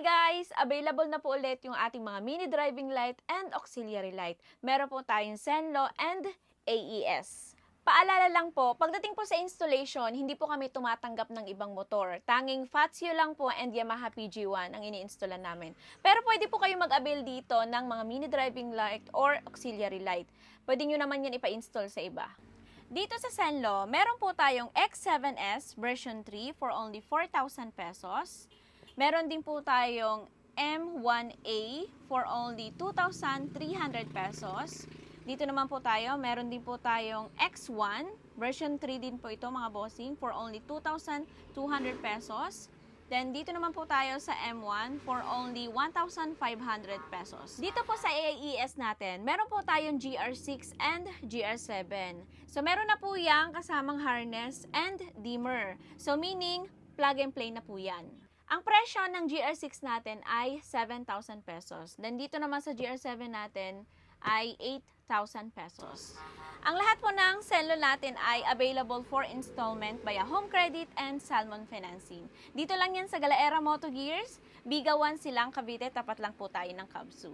Hi guys! Available na po ulit yung ating mga mini driving light and auxiliary light. Meron po tayong Zenlo and AES. Paalala lang po, pagdating po sa installation, hindi po kami tumatanggap ng ibang motor. Tanging Fazio lang po and Yamaha PG1 ang ini-installan namin. Pero pwede po kayo mag-avail dito ng mga mini driving light or auxiliary light. Pwede nyo naman yan ipa-install sa iba. Dito sa Zenlo, meron po tayong X7S version 3 for only 4,000 pesos. Meron din po tayong M1A for only 2,300 pesos. Dito naman po tayo, meron din po tayong X1, version 3 din po ito mga bossing, for only 2,200 pesos. Then dito naman po tayo sa M1 for only 1,500 pesos. Dito po sa AES natin, meron po tayong GR6 and GR7. So meron na po yang kasamang harness and dimmer. So meaning, plug and play na po yan. Ang presyo ng GR6 natin ay 7,000 pesos. Then dito naman sa GR7 natin ay 8,000 pesos. Ang lahat po ng Zenlo natin ay available for installment via home credit and Salmon Financing. Dito lang yan sa Galaera Moto Gears, Biga 1 Silang Cavite, tapat lang po tayo ng Kabsu.